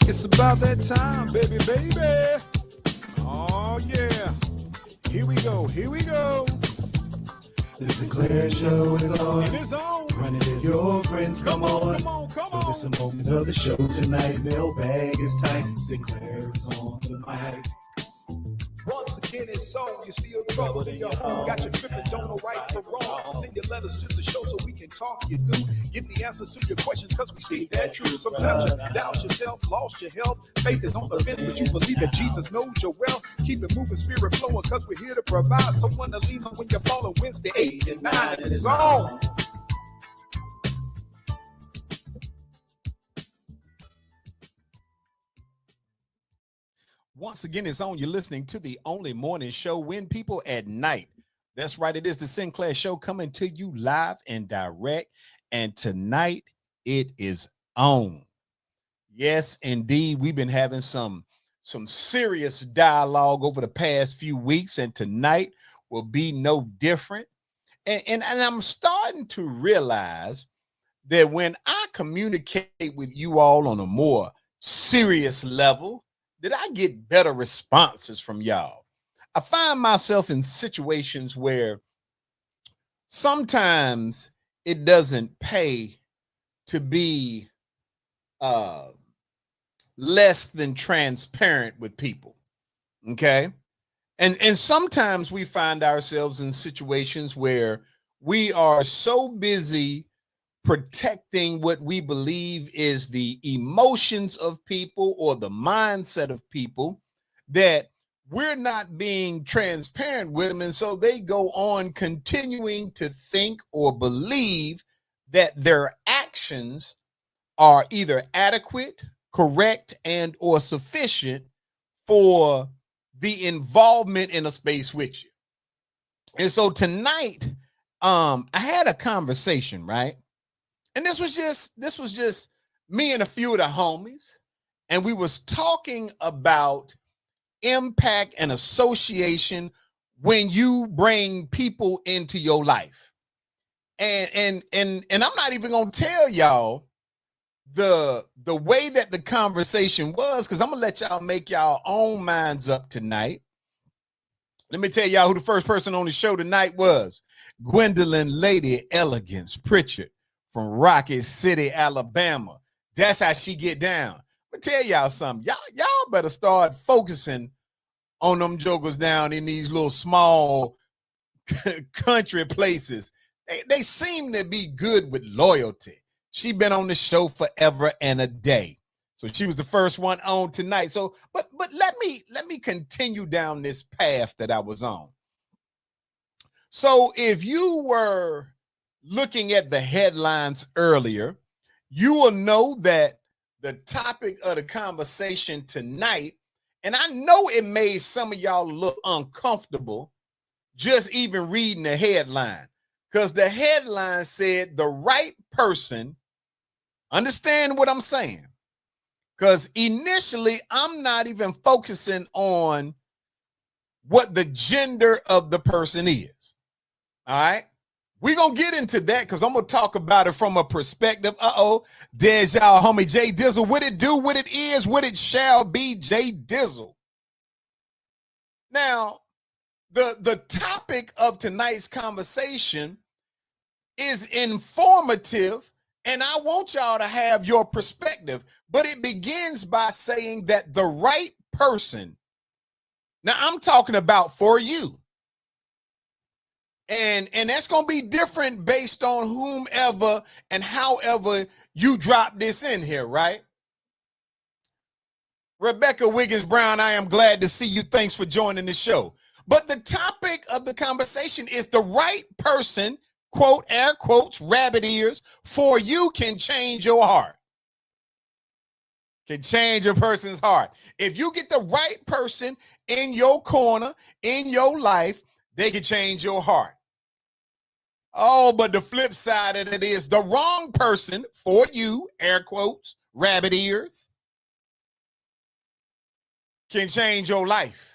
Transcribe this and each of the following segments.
It's about that time, baby, baby. Oh, yeah. Here we go, here we go. The Sinclair Show is on. It is on. Running with your friends, come on. Come on, come So on. this a moment of the show tonight. Mailbag is tight. Sinclair is on the mic. Once again, it's on. You still trouble in your home. Got your tripping, don't know right from wrong. Send your letters to the show so we can talk you through. Get the answers to your questions because we see that truth. Sometimes you doubt yourself, lost your health. Faith is on the fence, but you believe that Jesus knows your wealth. Keep it moving, spirit flowing because we're here to provide someone to lean on when you're falling. Wednesday, 8 and 9, and it's on. Once again, it's on. You're listening to the only morning show when people at night. That's right. It is the Sinclair Show coming to you live and direct. And tonight it is on. Yes, indeed. We've been having some serious dialogue over the past few weeks, and tonight will be no different. And I'm starting to realize that when I communicate with you all on a more serious level, that I get better responses from y'all. I find myself in situations where sometimes it doesn't pay to be less than transparent with people. Okay. And sometimes we find ourselves in situations where we are so busy protecting what we believe is the emotions of people or the mindset of people that we're not being transparent with them. And so they go on continuing to think or believe that their actions are either adequate, correct, and or sufficient for the involvement in a space with you. And so tonight, I had a conversation, right? And this was just me and a few of the homies, and we was talking about impact and association when you bring people into your life. And I'm not even gonna tell y'all the way that the conversation was, because I'm gonna let y'all make y'all own minds up tonight. Let me tell y'all who the first person on the show tonight was. Gwendolyn Lady Elegance Pritchard from Rocket City, Alabama. That's how she get down. But tell y'all something. Y'all better start focusing on them jokers down in these little small country places. They seem to be good with loyalty. She been on the show forever and a day. So she was the first one on tonight. So, but let me continue down this path that I was on. So if you were looking at the headlines earlier, you will know that the topic of the conversation tonight, and I know it made some of y'all look uncomfortable just even reading the headline, because the headline said the right person. Understand what I'm saying? Because initially, I'm not even focusing on what the gender of the person is. All right? We're going to get into that because I'm going to talk about it from a perspective. There's y'all homie Jay Dizzle. What it do, what it is, what it shall be, Jay Dizzle. Now, the topic of tonight's conversation is informative, and I want y'all to have your perspective, but it begins by saying that the right person, now I'm talking about for you, and that's going to be different based on whomever and however you drop this in here, right? Rebecca Wiggins Brown, I am glad to see you. Thanks for joining the show. But the topic of the conversation is the right person, quote, air quotes, rabbit ears, for you can change your heart. Can change a person's heart. If you get the right person in your corner, in your life, they can change your heart. Oh, but the flip side of it is the wrong person for you, air quotes, rabbit ears, can change your life.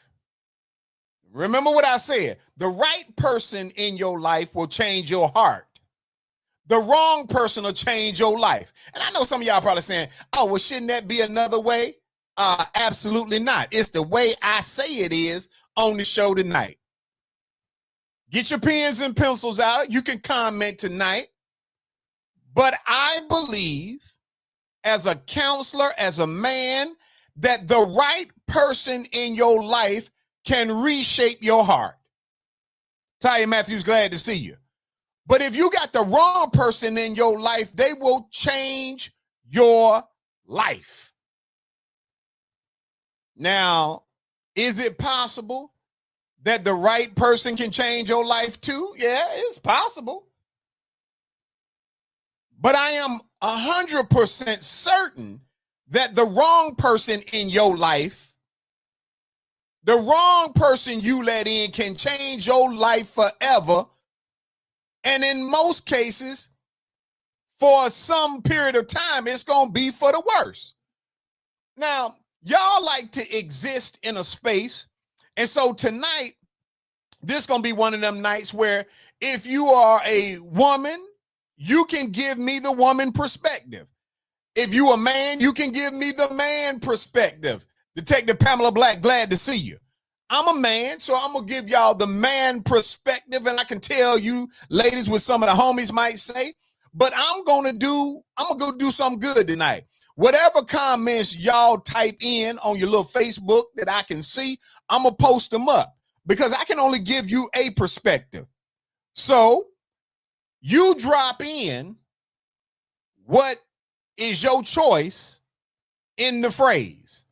Remember what I said. The right person in your life will change your heart. the wrong person will change your life. And I know some of y'all probably saying, oh, well, shouldn't that be another way? Absolutely not. It's the way I say it is on the show tonight. Get your pens and pencils out. You can comment tonight. But I believe, as a counselor, as a man, that the right person in your life can reshape your heart. Talia Matthews, glad to see you. But if you got the wrong person in your life, they will change your life. Now, is it possible that the right person can change your life too? Yeah, it's possible. But I am 100% certain that the wrong person in your life, the wrong person you let in, can change your life forever. And in most cases, for some period of time, it's going to be for the worse. Now, y'all like to exist in a space. And so tonight, this is going to be one of them nights where if you are a woman, you can give me the woman perspective. If you a man, you can give me the man perspective. Detective Pamela Black, glad to see you. I'm a man, so I'm going to give y'all the man perspective, and I can tell you, ladies, what some of the homies might say, but I'm going to go do something good tonight. Whatever comments y'all type in on your little Facebook that I can see, I'm going to post them up because I can only give you a perspective. So you drop in what is your choice in the phrase.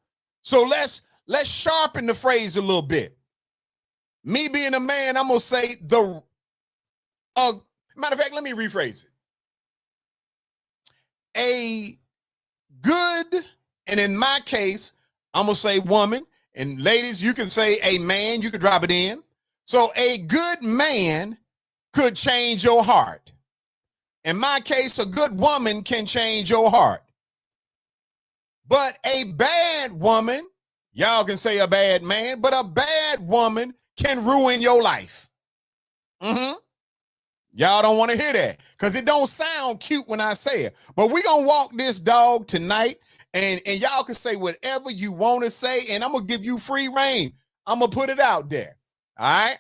So let's sharpen the phrase a little bit. Me being a man, I'm gonna say matter of fact, let me rephrase it. A good, and in my case, I'm gonna say woman, and ladies, you can say a man, you can drop it in. So a good man could change your heart. In my case, a good woman can change your heart. But a bad woman, y'all can say a bad man, but a bad woman can ruin your life. Y'all don't want to hear that because it don't sound cute when I say it. But we're going to walk this dog tonight, and y'all can say whatever you want to say, and I'm going to give you free reign. I'm going to put it out there. All right?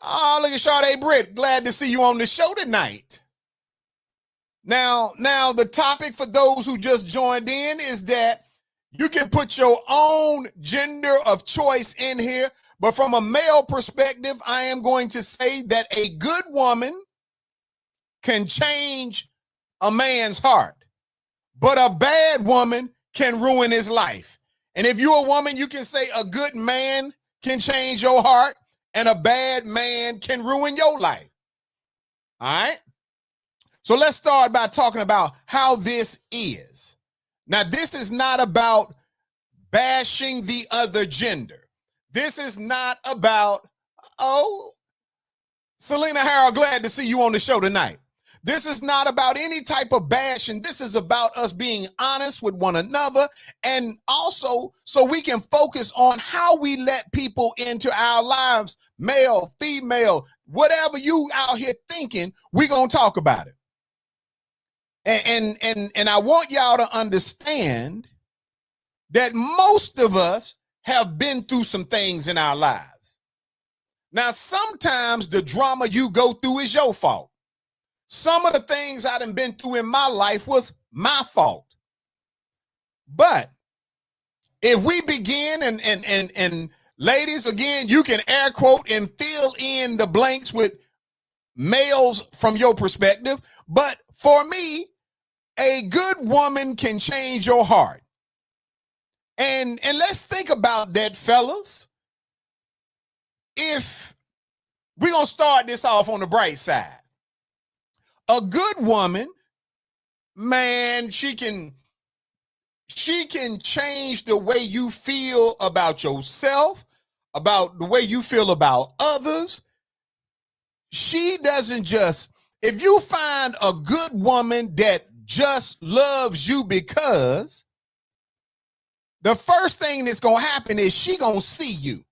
Oh, look at Sade Britt. Glad to see you on the show tonight. Now, the topic for those who just joined in is that you can put your own gender of choice in here, but from a male perspective, I am going to say that a good woman can change a man's heart, but a bad woman can ruin his life. And if you're a woman, you can say a good man can change your heart, and a bad man can ruin your life. All right? So let's start by talking about how this is. Now, this is not about bashing the other gender. This is not about, Selena Harrell, glad to see you on the show tonight. This is not about any type of bashing. This is about us being honest with one another, and also so we can focus on how we let people into our lives, male, female, whatever you out here thinking, we're going to talk about it. And I want y'all to understand that most of us have been through some things in our lives. Now, sometimes the drama you go through is your fault. Some of the things I done been through in my life was my fault. But if we begin, and ladies, again, you can air quote and fill in the blanks with males from your perspective. But for me, a good woman can change your heart. And let's think about that, fellas. If we're going to start this off on the bright side, a good woman, man, she can change the way you feel about yourself, about the way you feel about others. She doesn't just, if you find a good woman that just loves you because, the first thing that's going to happen is she going to see you.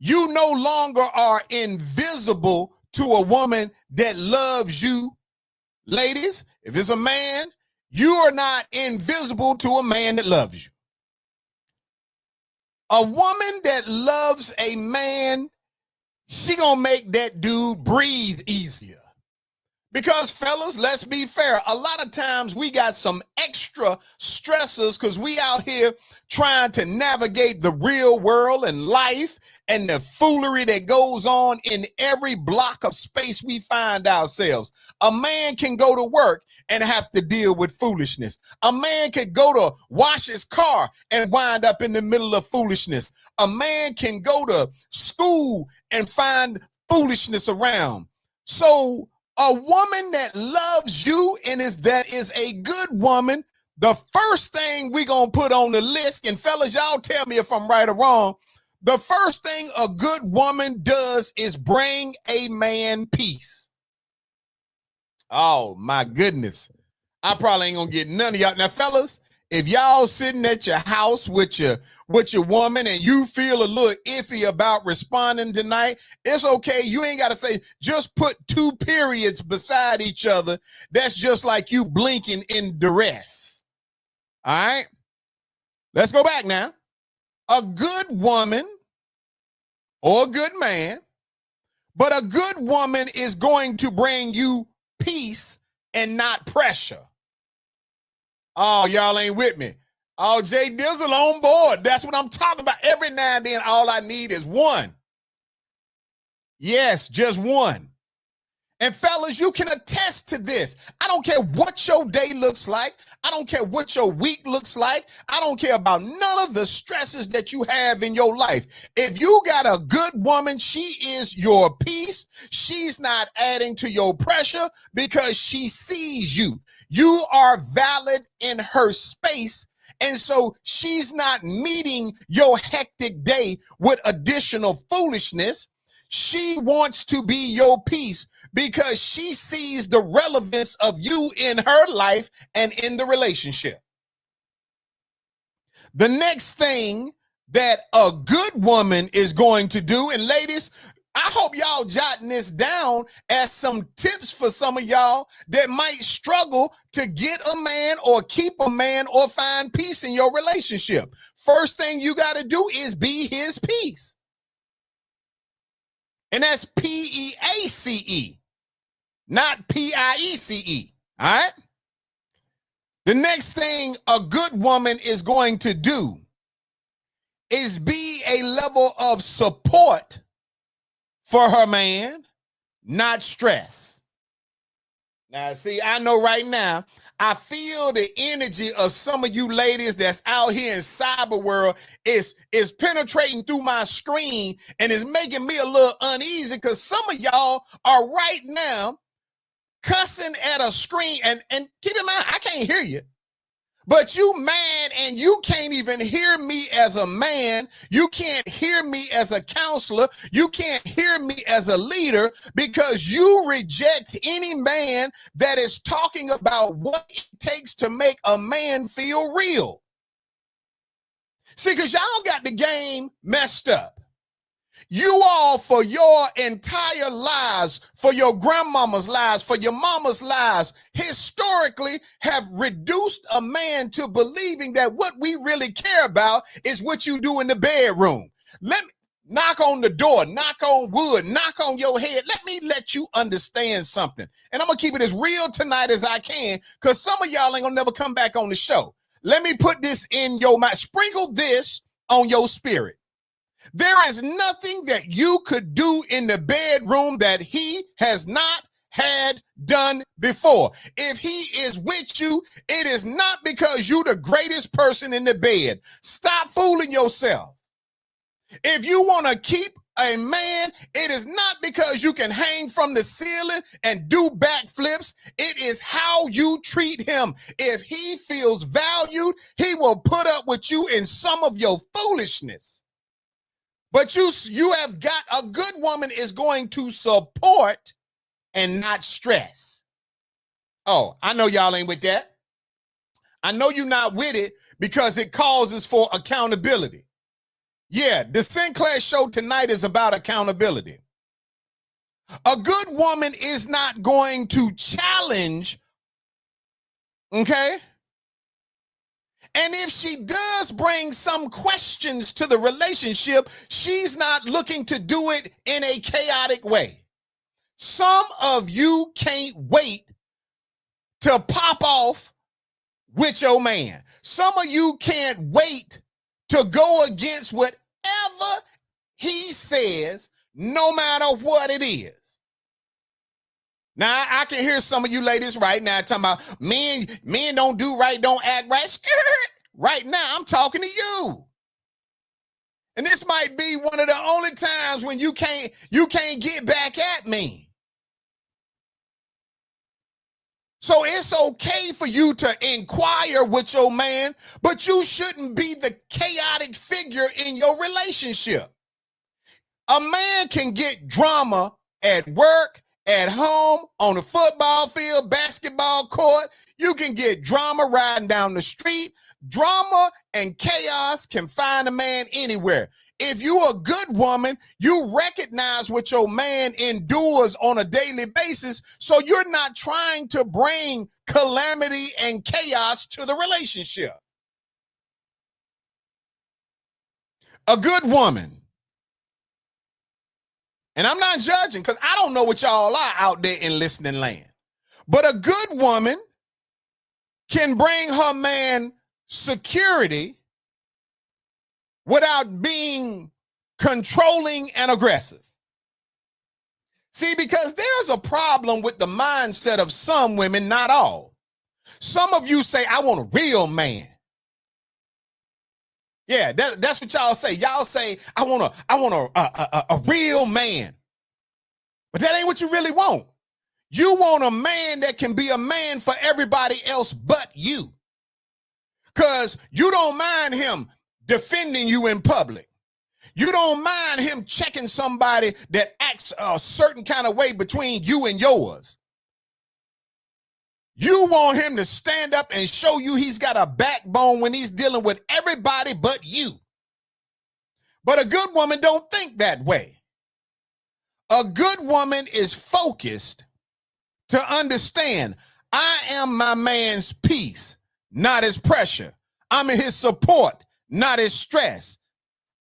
You no longer are invisible to a woman that loves you, ladies, if it's a man, you are not invisible to a man that loves you. A woman that loves a man, she gonna make that dude breathe easier. Because fellas, let's be fair. A lot of times we got some extra stressors because we out here trying to navigate the real world and life and the foolery that goes on in every block of space we find ourselves. A man can go to work and have to deal with foolishness. A man could go to wash his car and wind up in the middle of foolishness. A man can go to school and find foolishness around. So a woman that loves you and that is a good woman, the first thing we're going to put on the list, and fellas, y'all tell me if I'm right or wrong, the first thing a good woman does is bring a man peace. Oh, my goodness. I probably ain't going to get none of y'all. Now, fellas, if y'all sitting at your house with your woman and you feel a little iffy about responding tonight, it's okay. You ain't got to say, just put 2 periods beside each other. That's just like you blinking in duress. All right? Let's go back now. A good woman or a good man, but a good woman is going to bring you peace and not pressure. Oh, y'all ain't with me. Oh, Jay Dizzle on board. That's what I'm talking about. Every now and then, all I need is one. Yes, just one. And fellas, you can attest to this. I don't care what your day looks like. I don't care what your week looks like. I don't care about none of the stresses that you have in your life. If you got a good woman, she is your peace. She's not adding to your pressure because she sees you. You are valid in her space. And so she's not meeting your hectic day with additional foolishness. She wants to be your peace because she sees the relevance of you in her life and in the relationship. The next thing that a good woman is going to do, and ladies, I hope y'all jotting this down as some tips for some of y'all that might struggle to get a man or keep a man or find peace in your relationship. First thing you got to do is be his peace. And that's P-E-A-C-E, not P-I-E-C-E, all right? The next thing a good woman is going to do is be a level of support for her man, not stress. Now, see, I know right now, I feel the energy of some of you ladies that's out here in cyber world is penetrating through my screen and is making me a little uneasy because some of y'all are right now cussing at a screen and keep in mind, I can't hear you. But you mad and you can't even hear me as a man. You can't hear me as a counselor. You can't hear me as a leader because you reject any man that is talking about what it takes to make a man feel real. See, because y'all got the game messed up. You all, for your entire lives, for your grandmama's lives, for your mama's lives, historically have reduced a man to believing that what we really care about is what you do in the bedroom. Let me knock on the door, knock on wood, knock on your head. Let you understand something. And I'm going to keep it as real tonight as I can because some of y'all ain't going to never come back on the show. Let me put this in your mind. Sprinkle this on your spirit. There is nothing that you could do in the bedroom that he has not had done before. If he is with you, it is not because you're the greatest person in the bed. Stop fooling yourself. If you want to keep a man, it is not because you can hang from the ceiling and do backflips. It is how you treat him. If he feels valued, he will put up with you in some of your foolishness. But you have got a good woman is going to support and not stress. Oh, I know y'all ain't with that. I know you're not with it because it causes for accountability. Yeah, the Sinclair Show tonight is about accountability. A good woman is not going to challenge, okay? And if she does bring some questions to the relationship, she's not looking to do it in a chaotic way. Some of you can't wait to pop off with your man. Some of you can't wait to go against whatever he says, no matter what it is. Now, I can hear some of you ladies right now talking about men don't do right, don't act right. Right now, I'm talking to you. And this might be one of the only times when you can't get back at me. So it's okay for you to inquire with your man, but you shouldn't be the chaotic figure in your relationship. A man can get drama at work, at home, on the football field, basketball court. You can get drama riding down the street. Drama and chaos can find a man anywhere. If you're a good woman, you recognize what your man endures on a daily basis, so you're not trying to bring calamity and chaos to the relationship. A good woman, and I'm not judging because I don't know what y'all are out there in listening land, but a good woman can bring her man security without being controlling and aggressive. See, because there's a problem with the mindset of some women, not all. Some of you say, I want a real man. Yeah, that's what y'all say. Y'all say, I want a real man. But that ain't what you really want. You want a man that can be a man for everybody else but you. Because you don't mind him defending you in public. You don't mind him checking somebody that acts a certain kind of way between you and yours. You want him to stand up and show you he's got a backbone when he's dealing with everybody but you. But a good woman don't think that way. A good woman is focused to understand, I am my man's peace, not his pressure. I'm his support, not his stress.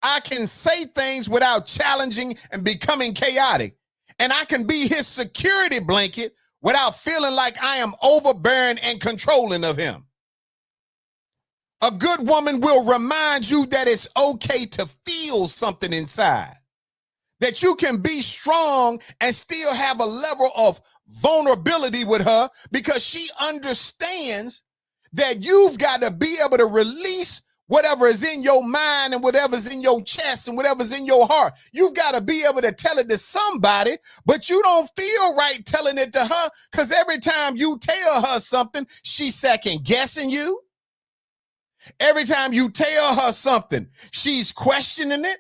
I can say things without challenging and becoming chaotic. And I can be his security blanket without feeling like I am overbearing and controlling of him. A good woman will remind you that it's okay to feel something inside, that you can be strong and still have a level of vulnerability with her, because she understands that you've got to be able to release whatever is in your mind and whatever's in your chest and whatever's in your heart. You've got to be able to tell it to somebody, but you don't feel right telling it to her, because every time you tell her something, she's second guessing you. Every time you tell her something, she's questioning it.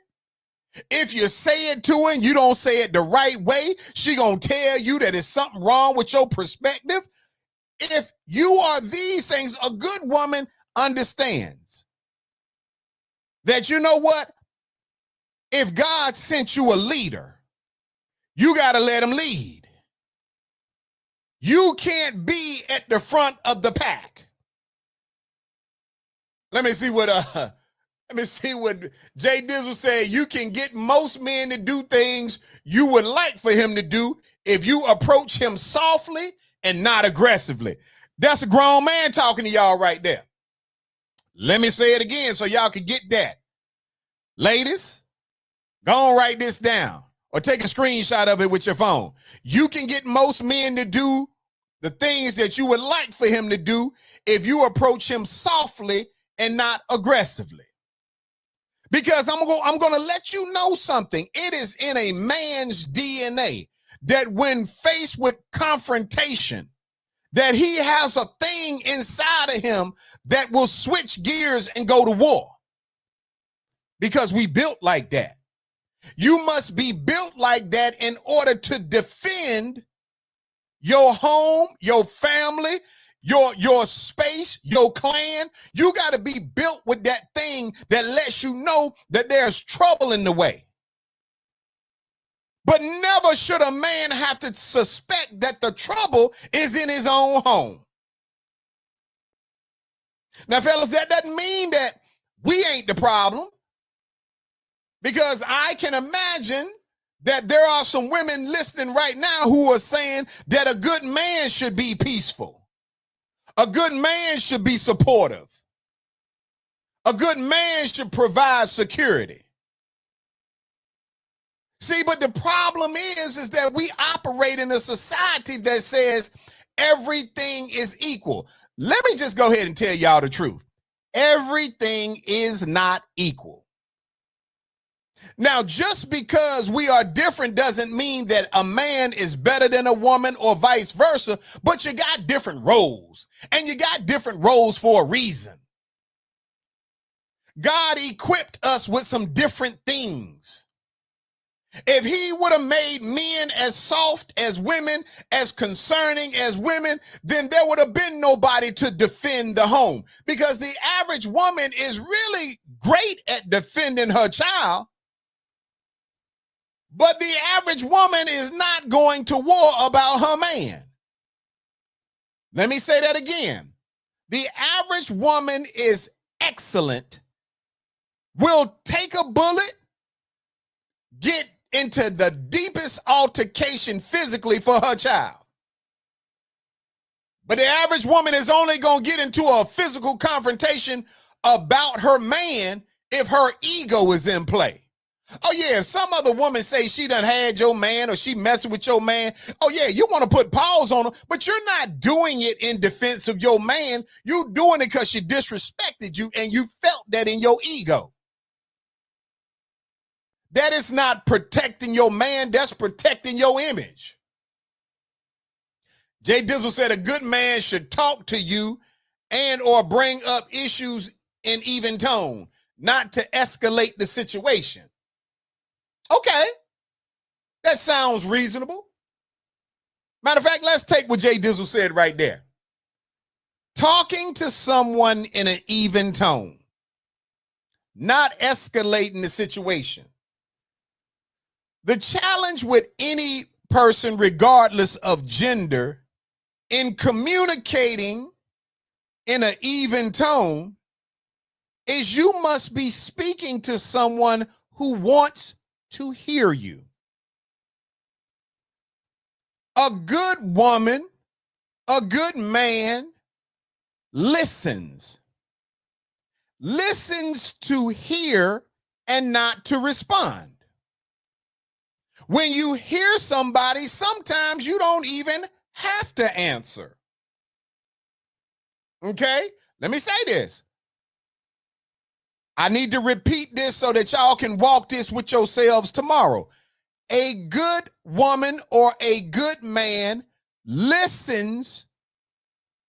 If you say it to her and you don't say it the right way, she gonna tell you that there's something wrong with your perspective. If you are these things, a good woman understands that, you know what? If God sent you a leader, you got to let him lead. You can't be at the front of the pack. Let me see what Jay Dizzle said. You can get most men to do things you would like for him to do if you approach him softly and not aggressively. That's a grown man talking to y'all right there. Let me say it again so y'all can get that. Ladies, go on, write this down or take a screenshot of it with your phone. You can get most men to do the things that you would like for him to do if you approach him softly and not aggressively. Because I'm going to let you know something. It is in a man's DNA that when faced with confrontation, that he has a thing inside of him that will switch gears and go to war. Because we built like that. You must be built like that in order to defend your home, your family, your space, your clan. You got to be built with that thing that lets you know that there's trouble in the way. But never should a man have to suspect that the trouble is in his own home. Now, fellas, that doesn't mean that we ain't the problem, because I can imagine that there are some women listening right now who are saying that a good man should be peaceful. A good man should be supportive. A good man should provide security. See, but the problem is that we operate in a society that says everything is equal. Let me just go ahead and tell y'all the truth. Everything is not equal. Now, just because we are different doesn't mean that a man is better than a woman or vice versa, but you got different roles, and you got different roles for a reason. God equipped us with some different things. If he would have made men as soft as women, as concerning as women, then there would have been nobody to defend the home, because the average woman is really great at defending her child. But the average woman is not going to war about her man. Let me say that again. The average woman is excellent, will take a bullet, get into the deepest altercation physically for her child. But the average woman is only going to get into a physical confrontation about her man if her ego is in play. Oh yeah, if some other woman say she done had your man or she messing with your man, oh yeah, you want to put pause on her, but you're not doing it in defense of your man. You're doing it because she disrespected you and you felt that in your ego. That is not protecting your man, that's protecting your image. Jay Dizzle said a good man should talk to you and or bring up issues in even tone, not to escalate the situation. Okay, that sounds reasonable. Matter of fact, let's take what Jay Dizzle said right there. Talking to someone in an even tone, not escalating the situation. The challenge with any person, regardless of gender, in communicating in an even tone is you must be speaking to someone who wants to hear you. A good woman, a good man listens to hear and not to respond. When you hear somebody, sometimes you don't even have to answer. Okay, let me say this. I need to repeat this so that y'all can walk this with yourselves tomorrow. A good woman or a good man listens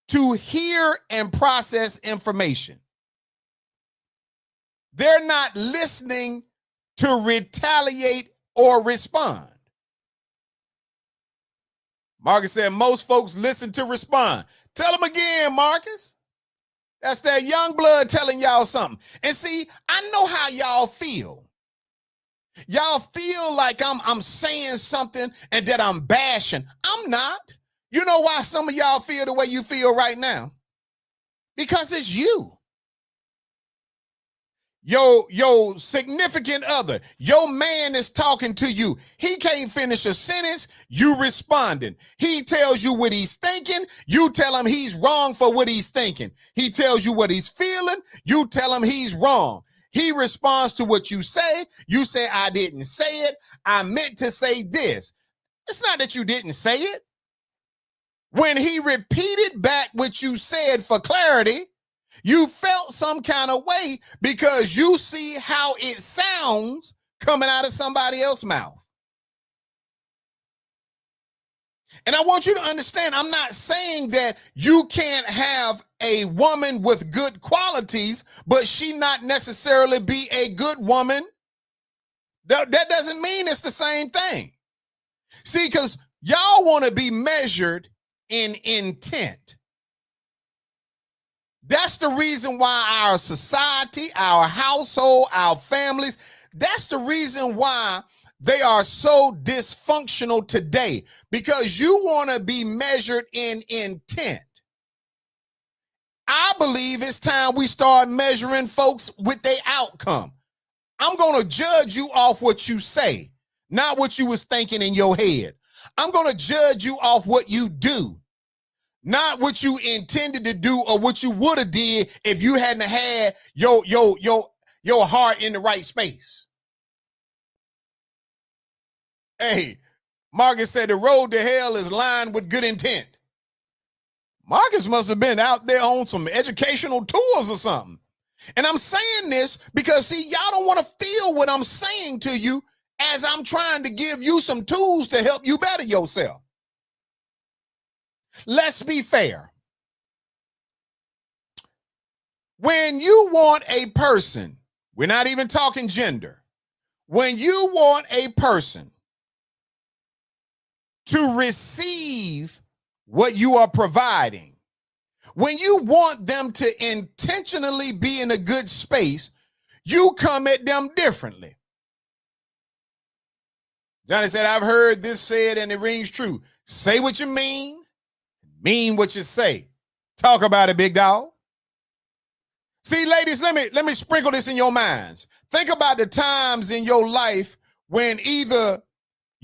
to hear and process information. They're not listening to retaliate or respond. Marcus said most folks listen to respond. Tell them again, Marcus. That's that young blood telling y'all something. And see, I know how y'all feel. Y'all feel like I'm saying something and that I'm bashing. I'm not. You know why some of y'all feel the way you feel right now? Because it's you. Your significant other, your man is talking to you. He can't finish a sentence, you responding. He tells you what he's thinking, you tell him he's wrong for what he's thinking. He tells you what he's feeling, you tell him he's wrong. He responds to what you say I didn't say it, I meant to say this. It's not that you didn't say it. When he repeated back what you said for clarity, you felt some kind of way because you see how it sounds coming out of somebody else's mouth. And I want you to understand, I'm not saying that you can't have a woman with good qualities, but she not necessarily be a good woman. That doesn't mean it's the same thing. See, because y'all want to be measured in intent. That's the reason why our society, our household, our families, that's the reason why they are so dysfunctional today because you want to be measured in intent. I believe it's time we start measuring folks with their outcome. I'm going to judge you off what you say, not what you was thinking in your head. I'm going to judge you off what you do, not what you intended to do or what you would have did if you hadn't had your heart in the right space. Hey, Marcus said the road to hell is lined with good intent. Marcus must have been out there on some educational tours or something. And I'm saying this because, see, y'all don't want to feel what I'm saying to you as I'm trying to give you some tools to help you better yourself. Let's be fair. When you want a person, we're not even talking gender. When you want a person to receive what you are providing, when you want them to intentionally be in a good space, you come at them differently. Johnny said, I've heard this said and it rings true. Say what you mean what you say. Talk about it, big dog. See, ladies, let me sprinkle this in your minds. Think about the times in your life when either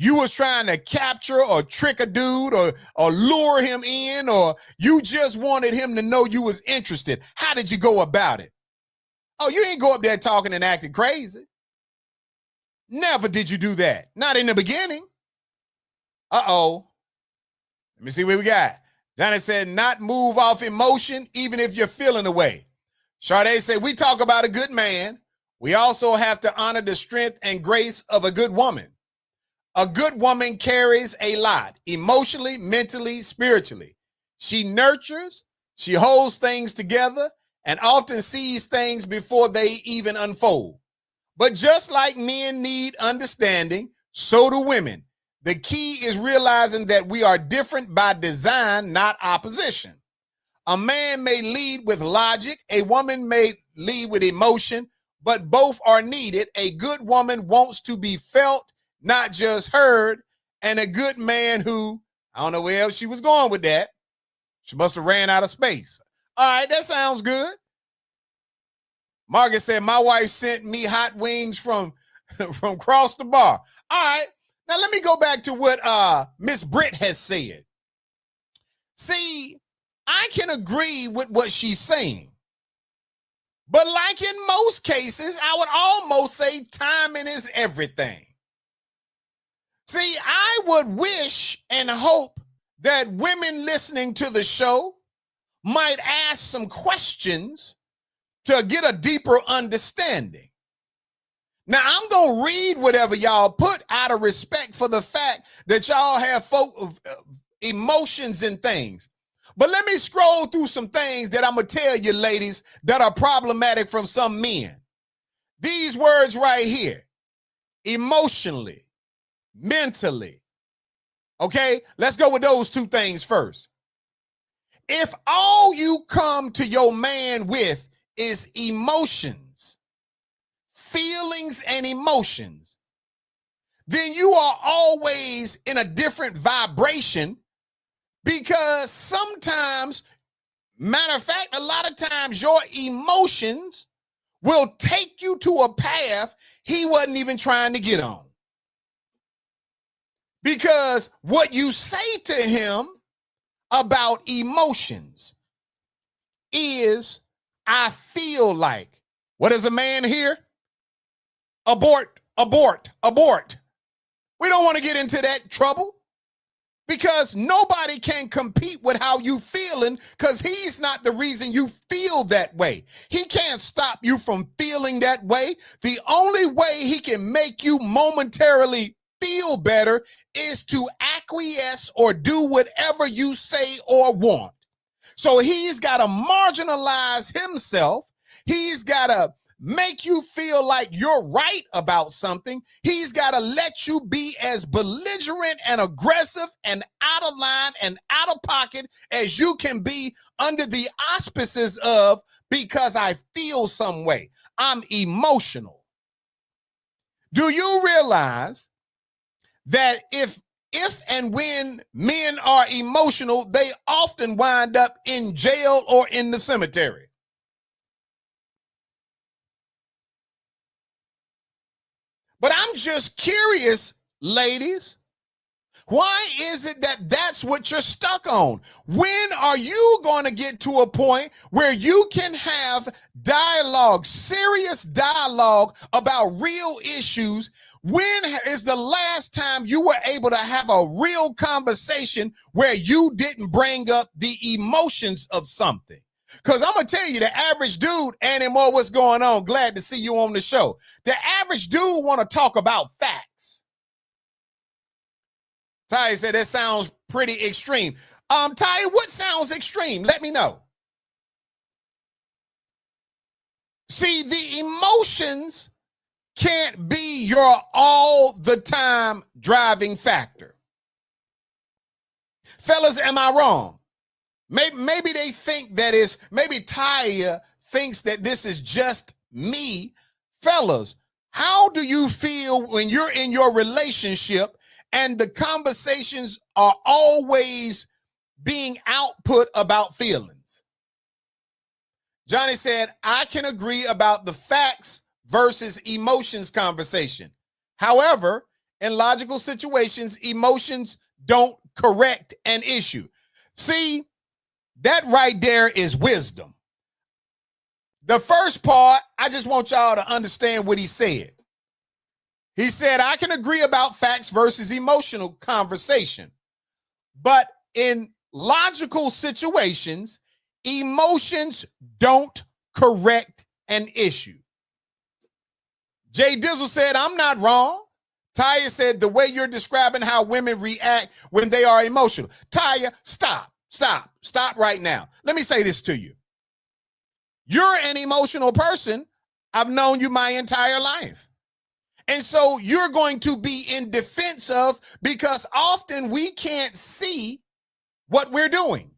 you was trying to capture or trick a dude or lure him in, or you just wanted him to know you was interested. How did you go about it? Oh, you ain't go up there talking and acting crazy. Never did you do that. Not in the beginning. Uh-oh. Let me see what we got. Johnny said, not move off emotion, even if you're feeling away. Sade said, we talk about a good man. We also have to honor the strength and grace of a good woman. A good woman carries a lot, emotionally, mentally, spiritually. She nurtures, she holds things together, and often sees things before they even unfold. But just like men need understanding, so do women. The key is realizing that we are different by design, not opposition. A man may lead with logic, a woman may lead with emotion, but both are needed. A good woman wants to be felt, not just heard, and a good man who, I don't know where else she was going with that. She must have ran out of space. All right, that sounds good. Margaret said, my wife sent me hot wings from across the bar. All right, now let me go back to what Miss Britt has said. See, I can agree with what she's saying. But like in most cases, I would almost say timing is everything. See, I would wish and hope that women listening to the show might ask some questions to get a deeper understanding. Now, I'm going to read whatever y'all put out of respect for the fact that y'all have emotions and things. But let me scroll through some things that I'm going to tell you, ladies, that are problematic from some men. These words right here, emotionally, mentally. Okay, let's go with those two things first. If all you come to your man with is emotions, feelings and emotions, then you are always in a different vibration, because sometimes, matter of fact, a lot of times your emotions will take you to a path he wasn't even trying to get on. Because what you say to him about emotions is, I feel like, what is a man here? Abort, abort, abort. We don't want to get into that trouble, because nobody can compete with how you feeling, because he's not the reason you feel that way. He can't stop you from feeling that way. The only way he can make you momentarily feel better is to acquiesce or do whatever you say or want. So he's got to marginalize himself. He's got to make you feel like you're right about something. He's got to let you be as belligerent and aggressive and out of line and out of pocket as you can be, under the auspices of, because I feel some way. I'm emotional. Do you realize that if and when men are emotional, they often wind up in jail or in the cemetery. But I'm just curious, ladies, why is it that that's what you're stuck on? When are you going to get to a point where you can have dialogue, serious dialogue about real issues? When is the last time you were able to have a real conversation where you didn't bring up the emotions of something? Because I'm going to tell you, the average dude, Annie Moore, what's going on? Glad to see you on the show. The average dude want to talk about facts. Ty said that sounds pretty extreme. Ty, what sounds extreme? Let me know. See, the emotions can't be your all the time driving factor. Fellas, am I wrong? Maybe they think that is, maybe Taya thinks that this is just me. Fellas, how do you feel when you're in your relationship and the conversations are always being output about feelings? Johnny said, I can agree about the facts versus emotions conversation. However, in logical situations, emotions don't correct an issue. See, that right there is wisdom. The first part, I just want y'all to understand what he said. He said, I can agree about facts versus emotional conversation. But in logical situations, emotions don't correct an issue. Jay Dizzle said, I'm not wrong. Taya said, the way you're describing how women react when they are emotional. Taya, stop right now. Let me say this to you. You're an emotional person. I've known you my entire life. And so you're going to be in defense of, because often we can't see what we're doing.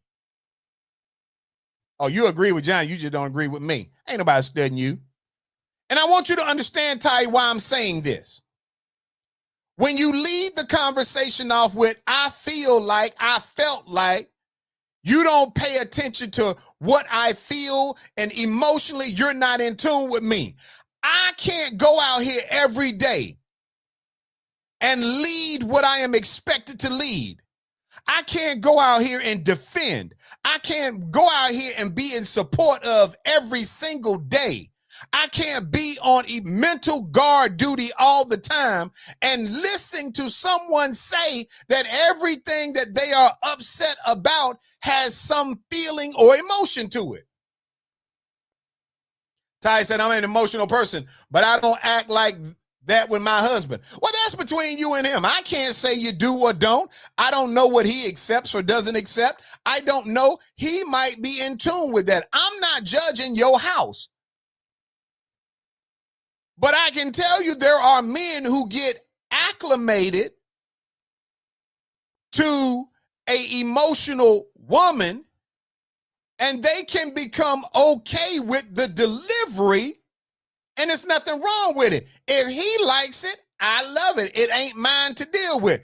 Oh, you agree with John. You just don't agree with me. Ain't nobody studying you. And I want you to understand, Ty, why I'm saying this. When you lead the conversation off with, I feel like, I felt like, you don't pay attention to what I feel, and emotionally, you're not in tune with me. I can't go out here every day and lead what I am expected to lead. I can't go out here and defend. I can't go out here and be in support of every single day. I can't be on mental guard duty all the time and listen to someone say that everything that they are upset about has some feeling or emotion to it. Ty said, I'm an emotional person, but I don't act like that with my husband. Well, that's between you and him. I can't say you do or don't. I don't know what he accepts or doesn't accept. I don't know. He might be in tune with that. I'm not judging your house. But I can tell you there are men who get acclimated to an emotional woman, and they can become okay with the delivery, and there's nothing wrong with it. If he likes it, I love it. It ain't mine to deal with.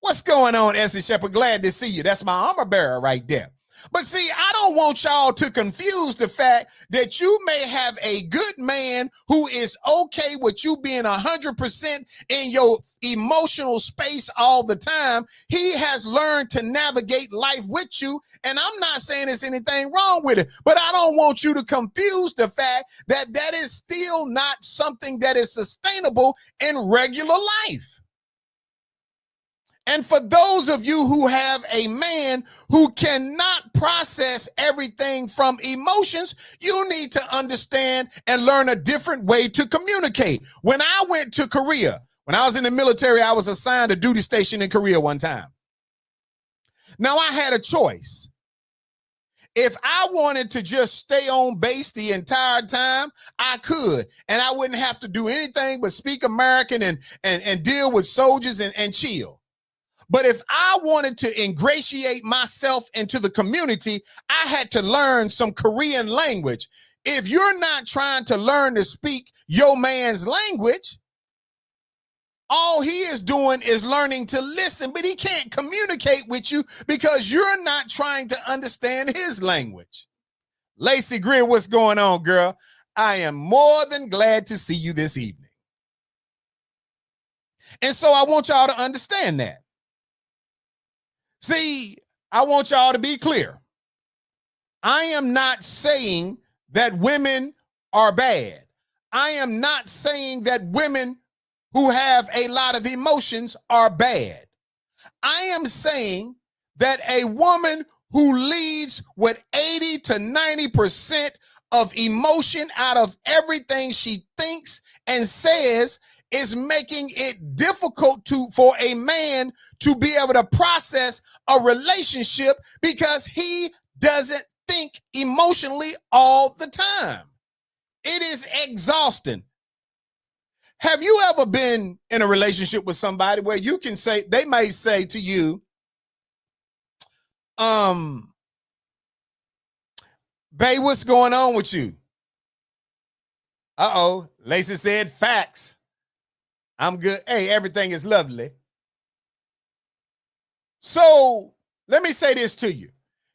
What's going on, Essie Shepherd? Glad to see you. That's my armor bearer right there. But see, I don't want y'all to confuse the fact that you may have a good man who is okay with you being 100% in your emotional space all the time. He has learned to navigate life with you, and I'm not saying there's anything wrong with it, but I don't want you to confuse the fact that that is still not something that is sustainable in regular life. And for those of you who have a man who cannot process everything from emotions, you need to understand and learn a different way to communicate. When I went to Korea, when I was in the military, I was assigned a duty station in Korea one time. Now I had a choice. If I wanted to just stay on base the entire time, I could, and I wouldn't have to do anything but speak American and deal with soldiers and chill. But if I wanted to ingratiate myself into the community, I had to learn some Korean language. If you're not trying to learn to speak your man's language, all he is doing is learning to listen, but he can't communicate with you because you're not trying to understand his language. Lacey Greer, what's going on, girl? I am more than glad to see you this evening. And so I want y'all to understand that. See, I want y'all to be clear. I am not saying that women are bad. I am not saying that women who have a lot of emotions are bad. I am saying that a woman who leads with 80 to 90% of emotion out of everything she thinks and says is making it difficult for a man to be able to process a relationship because he doesn't think emotionally all the time. It is exhausting. Have you ever been in a relationship with somebody where you can say, they may say to you, babe, what's going on with you? Uh-oh, Lacey said facts. I'm good. Hey, everything is lovely. So let me say this to you.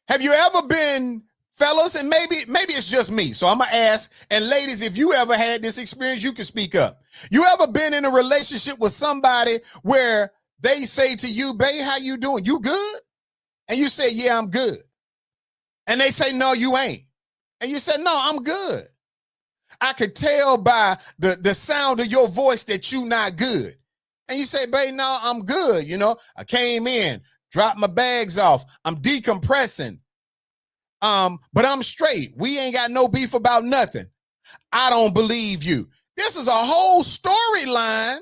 Have you ever been, fellas, and maybe it's just me, so I'm gonna ask, and ladies, if you ever had this experience, you can speak up. You ever been in a relationship with somebody where they say to you, babe, how you doing? You good? And you say, yeah, I'm good. And they say, no, you ain't. And you say, no, I'm good. I could tell by the sound of your voice that you not good. And you say, babe, no, I'm good. You know, I came in, dropped my bags off. I'm decompressing. But I'm straight. We ain't got no beef about nothing. I don't believe you. This is a whole storyline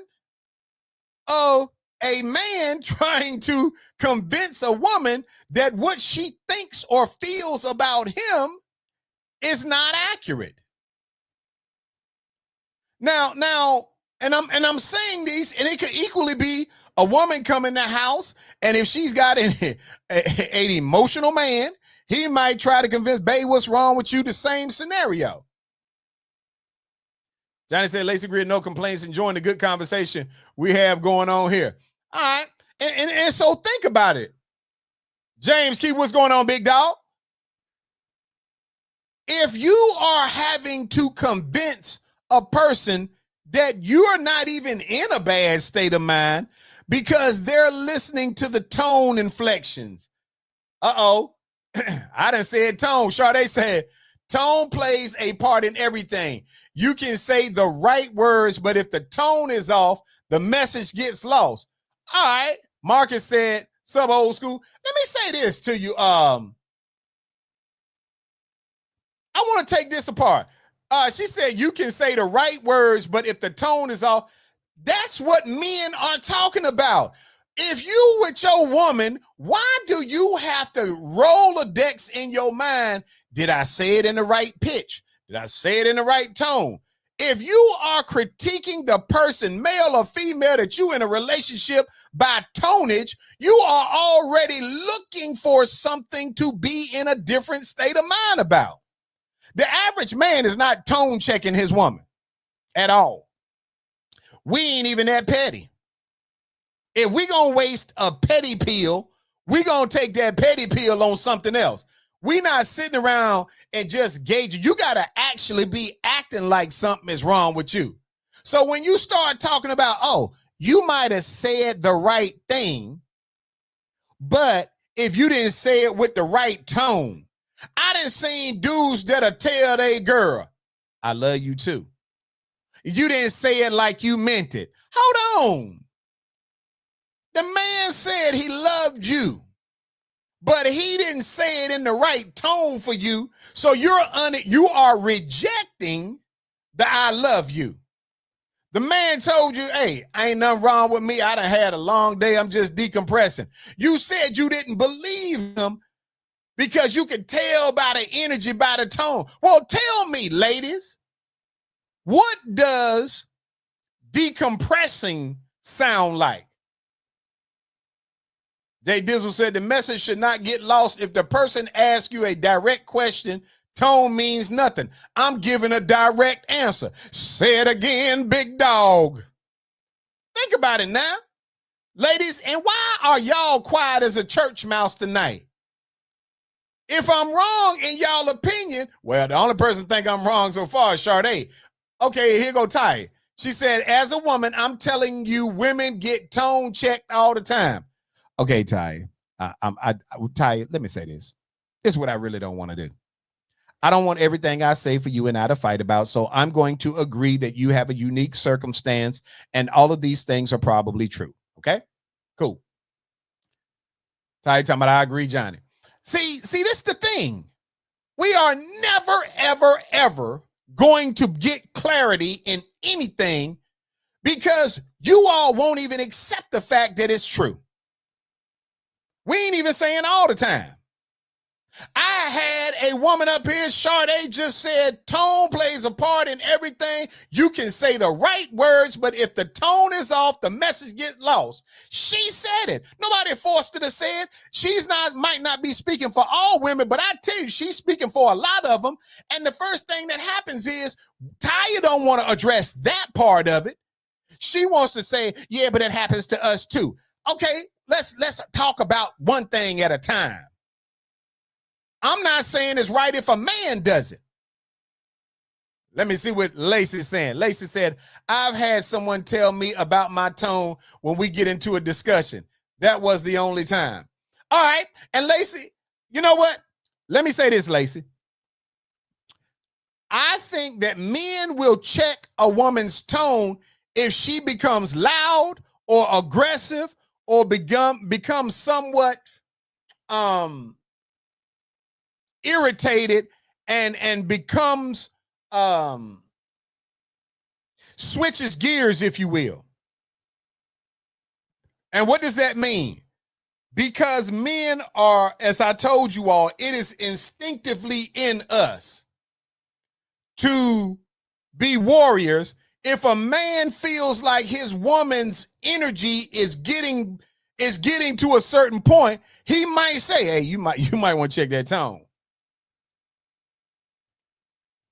of a man trying to convince a woman that what she thinks or feels about him is not accurate. Now, and I'm saying these, and it could equally be a woman come in the house, and if she's got an emotional man, he might try to convince, babe, what's wrong with you? The same scenario. Johnny said, Lacey Greer, no complaints, enjoying the good conversation we have going on here. All right. And so think about it. James Key, what's going on, big dog? If you are having to convince a person that you're not even in a bad state of mind because they're listening to the tone inflections. Uh-oh. I done said tone. Sade said tone plays a part in everything. You can say the right words, but if the tone is off, the message gets lost. All right. Marcus said, sub old school. Let me say this to you. I want to take this apart. She said you can say the right words, but if the tone is off, that's what men are talking about. If you with your woman, why do you have to roll the decks in your mind? Did I say it in the right pitch? Did I say it in the right tone? If you are critiquing the person, male or female, that you in a relationship by tonnage, you are already looking for something to be in a different state of mind about. The average man is not tone checking his woman at all. We ain't even that petty. If we gonna waste a petty pill, we gonna take that petty pill on something else. We not sitting around and just gauging. You gotta actually be acting like something is wrong with you. So when you start talking about, oh, you might have said the right thing, but if you didn't say it with the right tone, I done seen dudes that'll tell they girl, I love you too. You didn't say it like you meant it. Hold on. The man said he loved you, but he didn't say it in the right tone for you. So you are rejecting the I love you. The man told you, hey, ain't nothing wrong with me. I done had a long day. I'm just decompressing. You said you didn't believe him because you could tell by the energy, by the tone. Well, tell me, ladies, what does decompressing sound like? Jay Dizzle said the message should not get lost. If the person asks you a direct question, tone means nothing. I'm giving a direct answer. Say it again, big dog. Think about it now, ladies. And why are y'all quiet as a church mouse tonight? If I'm wrong in y'all opinion, well, the only person think I'm wrong so far is Sade. Okay, here go Ty. She said, as a woman, I'm telling you, women get tone checked all the time. Okay, Ty. Ty, let me say this. This is what I really don't want to do. I don't want everything I say for you and I to fight about. So I'm going to agree that you have a unique circumstance and all of these things are probably true. Okay, cool. Ty talking about I agree, Johnny. See, this is the thing. We are never, ever, ever going to get clarity in anything because you all won't even accept the fact that it's true. We ain't even saying all the time. I had a woman up here, Sade just said tone plays a part in everything. You can say the right words, but if the tone is off, the message gets lost. She said it. Nobody forced her to say it. Might not be speaking for all women, but I tell you, she's speaking for a lot of them. And the first thing that happens is Taya don't want to address that part of it. She wants to say, yeah, but it happens to us too. Okay, let's talk about one thing at a time. I'm not saying it's right if a man does it. Let me see what Lacey's saying. Lacey said, I've had someone tell me about my tone when we get into a discussion. That was the only time. All right. And Lacey, you know what? Let me say this, Lacey. I think that men will check a woman's tone if she becomes loud or aggressive or becomes somewhat irritated and becomes switches gears, if you will. And what does that mean? Because men are, as I told you all, it is instinctively in us to be warriors. If a man feels like his woman's energy is getting to a certain point, he might say, hey, you might want to check that tone.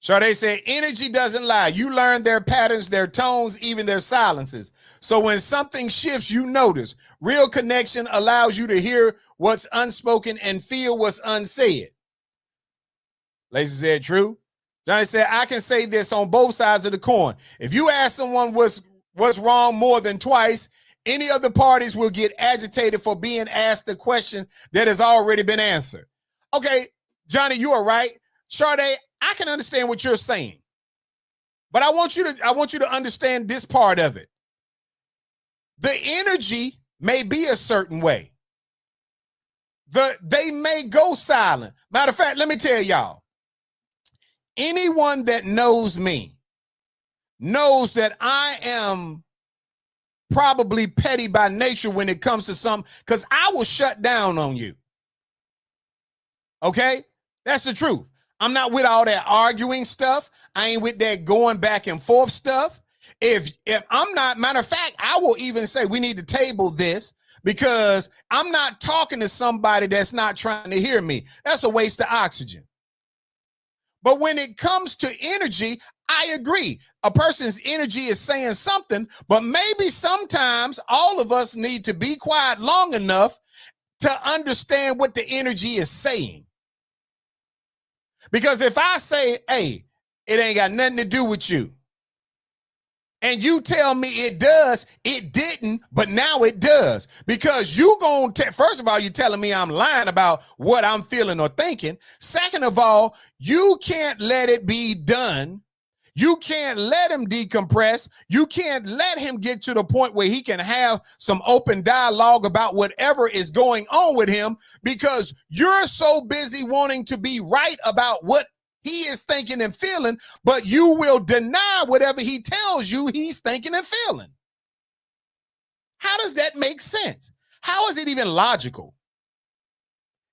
Sade said, energy doesn't lie. You learn their patterns, their tones, even their silences. So when something shifts, you notice. Real connection allows you to hear what's unspoken and feel what's unsaid. Lacey said, true. Johnny said, I can say this on both sides of the coin. If you ask someone what's wrong more than twice, any of the parties will get agitated for being asked a question that has already been answered. Okay, Johnny, you are right. Sade, I can understand what you're saying, but I want you to understand this part of it. The energy may be a certain way. They may go silent. Matter of fact, let me tell y'all, anyone that knows me knows that I am probably petty by nature when it comes to something, because I will shut down on you. Okay? That's the truth. I'm not with all that arguing stuff. I ain't with that going back and forth stuff. If I'm not, matter of fact, I will even say we need to table this because I'm not talking to somebody that's not trying to hear me. That's a waste of oxygen. But when it comes to energy, I agree. A person's energy is saying something, but maybe sometimes all of us need to be quiet long enough to understand what the energy is saying. Because if I say, hey, it ain't got nothing to do with you, and you tell me it does, it didn't, but now it does. Because you first of all, you're telling me I'm lying about what I'm feeling or thinking. Second of all, you can't let it be done. You can't let him decompress. You can't let him get to the point where he can have some open dialogue about whatever is going on with him because you're so busy wanting to be right about what he is thinking and feeling, but you will deny whatever he tells you he's thinking and feeling. How does that make sense? How is it even logical?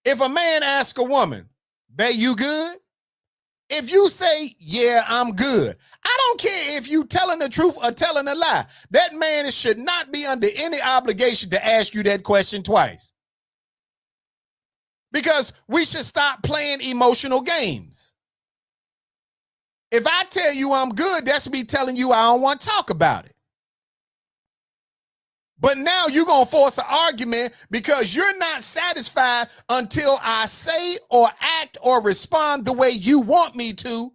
If a man asks a woman, babe, you good? If you say, yeah, I'm good, I don't care if you telling the truth or telling a lie. That man should not be under any obligation to ask you that question twice. Because we should stop playing emotional games. If I tell you I'm good, that's me telling you I don't want to talk about it. But now you're going to force an argument because you're not satisfied until I say or act or respond the way you want me to.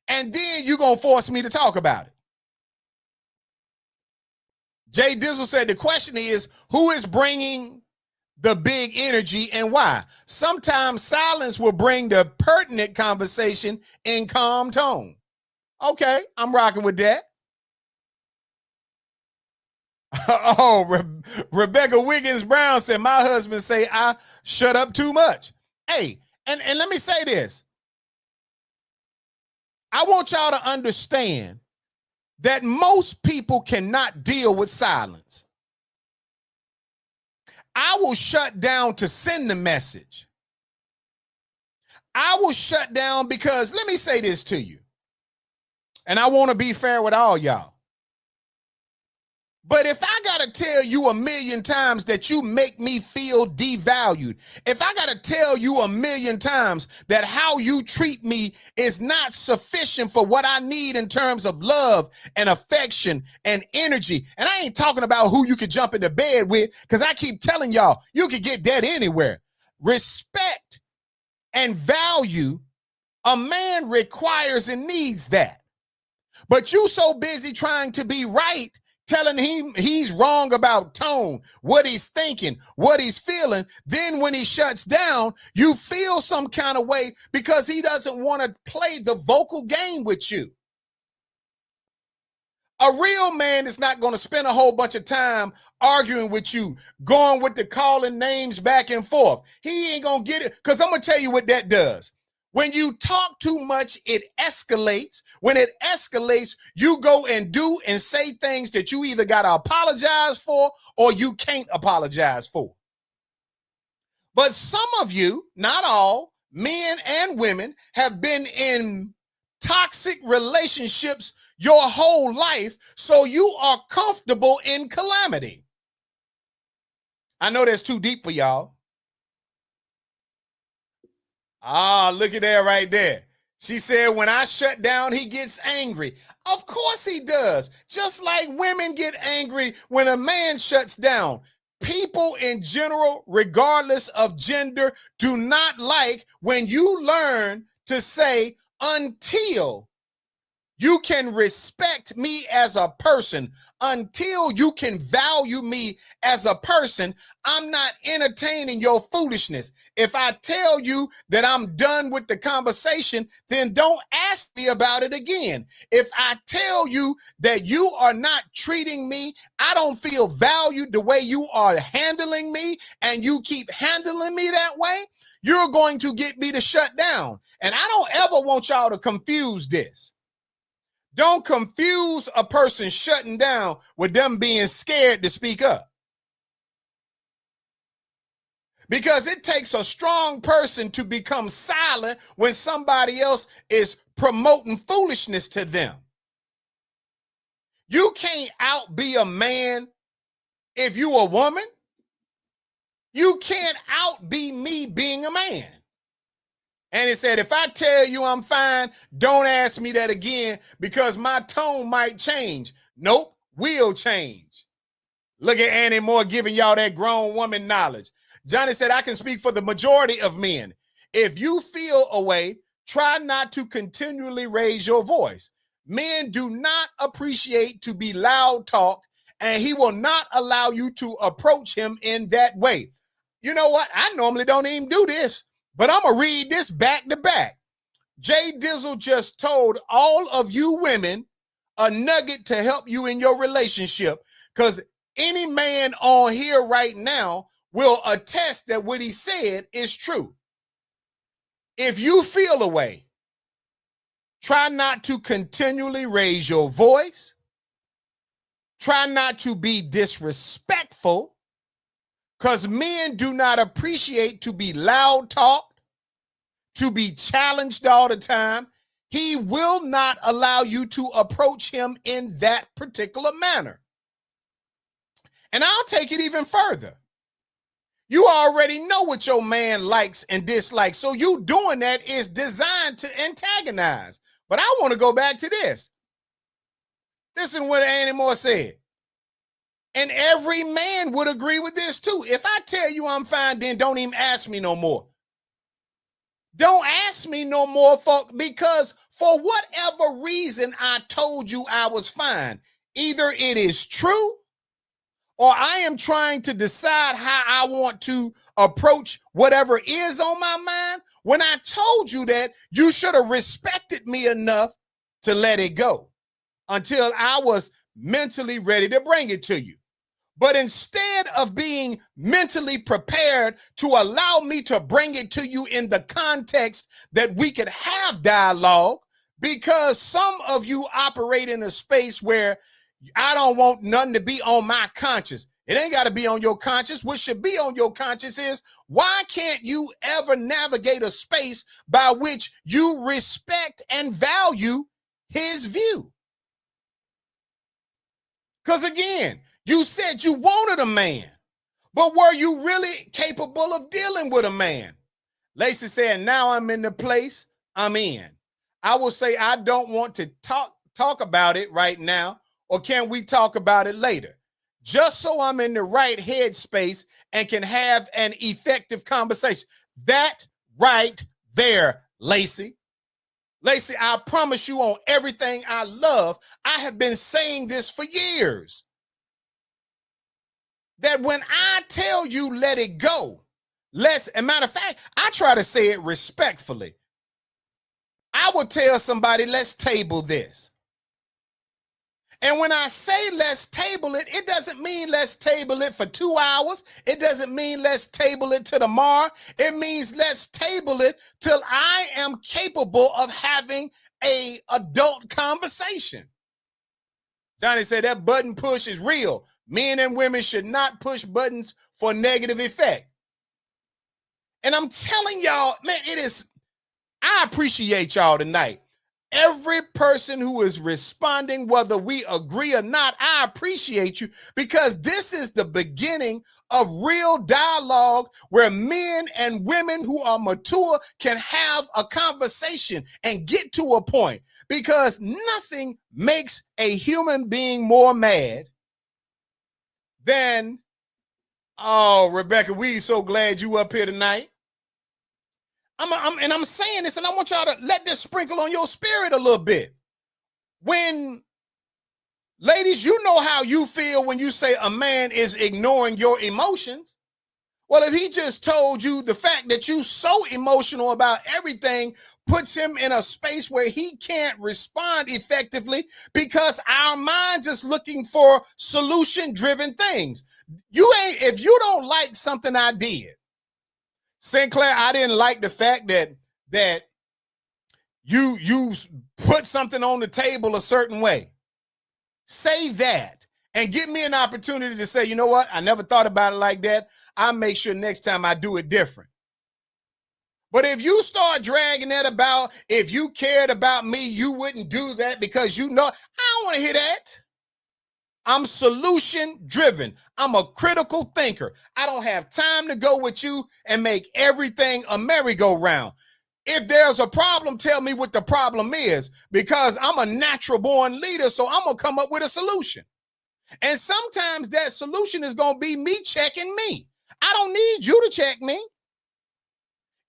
And then you're going to force me to talk about it. Jay Dizzle said the question is, who is bringing the big energy and why? Sometimes silence will bring the pertinent conversation in calm tone. Okay, I'm rocking with that. Rebecca Wiggins Brown said, my husband say I shut up too much. Hey, and let me say this. I want y'all to understand that most people cannot deal with silence. I will shut down to send the message. I will shut down because, let me say this to you, and I want to be fair with all y'all. But if I got to tell you a million times that you make me feel devalued, if I got to tell you a million times that how you treat me is not sufficient for what I need in terms of love and affection and energy, and I ain't talking about who you could jump into bed with, because I keep telling y'all, you could get that anywhere. Respect and value, a man requires and needs that. But you so busy trying to be right, telling him he's wrong about tone, what he's thinking, what he's feeling. Then when he shuts down, you feel some kind of way because he doesn't want to play the vocal game with you. A real man is not going to spend a whole bunch of time arguing with you, going with the calling names back and forth. He ain't going to get it, because I'm going to tell you what that does. When you talk too much, it escalates. When it escalates, you go and do and say things that you either got to apologize for or you can't apologize for. But some of you, not all, men and women, have been in toxic relationships your whole life, so you are comfortable in calamity. I know that's too deep for y'all. Ah, look at that right there. She said, when I shut down, he gets angry. Of course he does. Just like women get angry when a man shuts down. People in general, regardless of gender, do not like when you learn to say until you can respect me as a person, until you can value me as a person, I'm not entertaining your foolishness. If I tell you that I'm done with the conversation, then don't ask me about it again. If I tell you that you are not treating me, I don't feel valued the way you are handling me, and you keep handling me that way, you're going to get me to shut down. And I don't ever want y'all to confuse this. Don't confuse a person shutting down with them being scared to speak up. Because it takes a strong person to become silent when somebody else is promoting foolishness to them. You can't outbe a man if you a woman. You can't outbe me being a man. And it said, if I tell you I'm fine, don't ask me that again because my tone might change. Nope, will change. Look at Annie Moore giving y'all that grown woman knowledge. Johnny said, I can speak for the majority of men. If you feel a way, try not to continually raise your voice. Men do not appreciate to be loud talk, and he will not allow you to approach him in that way. You know what? I normally don't even do this, but I'm going to read this back to back. Jay Dizzle just told all of you women a nugget to help you in your relationship, because any man on here right now will attest that what he said is true. If you feel a way, try not to continually raise your voice. Try not to be disrespectful, because men do not appreciate to be loud talked, to be challenged all the time. He will not allow you to approach him in that particular manner. And I'll take it even further. You already know what your man likes and dislikes, so you doing that is designed to antagonize. But I want to go back to this. Listen to what Annie Moore said. And every man would agree with this too. If I tell you I'm fine, then don't even ask me no more. Don't ask me no more because for whatever reason I told you I was fine, either it is true or I am trying to decide how I want to approach whatever is on my mind. When I told you that, you should have respected me enough to let it go until I was mentally ready to bring it to you. But instead of being mentally prepared to allow me to bring it to you in the context that we could have dialogue, because some of you operate in a space where I don't want nothing to be on my conscience. It ain't got to be on your conscience. What should be on your conscience is, why can't you ever navigate a space by which you respect and value his view? Because again, you said you wanted a man, but were you really capable of dealing with a man? Lacey said, now I'm in the place I'm in. I will say I don't want to talk about it right now, or can we talk about it later? Just so I'm in the right headspace and can have an effective conversation. That right there, Lacey. Lacey, I promise you on everything I love, I have been saying this for years. That when I tell you let it go, as a matter of fact, I try to say it respectfully. I would tell somebody, let's table this. And when I say let's table it, it doesn't mean let's table it for 2 hours. It doesn't mean let's table it to tomorrow. It means let's table it till I am capable of having an adult conversation. Johnny said that button push is real. Men and women should not push buttons for negative effect. And I'm telling y'all, man, I appreciate y'all tonight. Every person who is responding, whether we agree or not, I appreciate you, because this is the beginning of real dialogue where men and women who are mature can have a conversation and get to a point, because nothing makes a human being more mad than, oh, Rebecca, we so glad you up here tonight. I'm saying this, and I want y'all to let this sprinkle on your spirit a little bit. When, ladies, you know how you feel when you say a man is ignoring your emotions. Well, if he just told you the fact that you so emotional about everything puts him in a space where he can't respond effectively because our minds is looking for solution-driven things. If you don't like something I did, Sinclair, I didn't like the fact that you put something on the table a certain way. Say that and give me an opportunity to say, you know what? I never thought about it like that. I'll make sure next time I do it different. But if you start dragging that about, if you cared about me, you wouldn't do that because you know, I don't want to hear that. I'm solution driven. I'm a critical thinker. I don't have time to go with you and make everything a merry-go-round. If there's a problem, tell me what the problem is, because I'm a natural born leader, so I'm going to come up with a solution. And sometimes that solution is going to be me checking me. I don't need you to check me.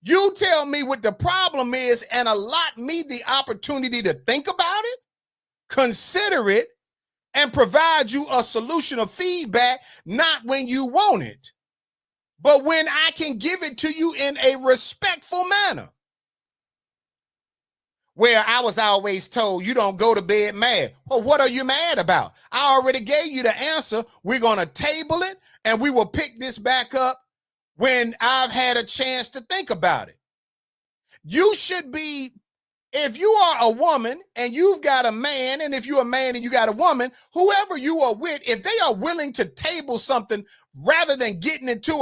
You tell me what the problem is and allot me the opportunity to think about it, consider it, and provide you a solution of feedback, not when you want it, but when I can give it to you in a respectful manner. Where I was always told, you don't go to bed mad. Well, what are you mad about? I already gave you the answer. We're going to table it, and we will pick this back up when I've had a chance to think about it. You should be, if you are a woman and you've got a man, and if you're a man and you got a woman, whoever you are with, if they are willing to table something rather than getting into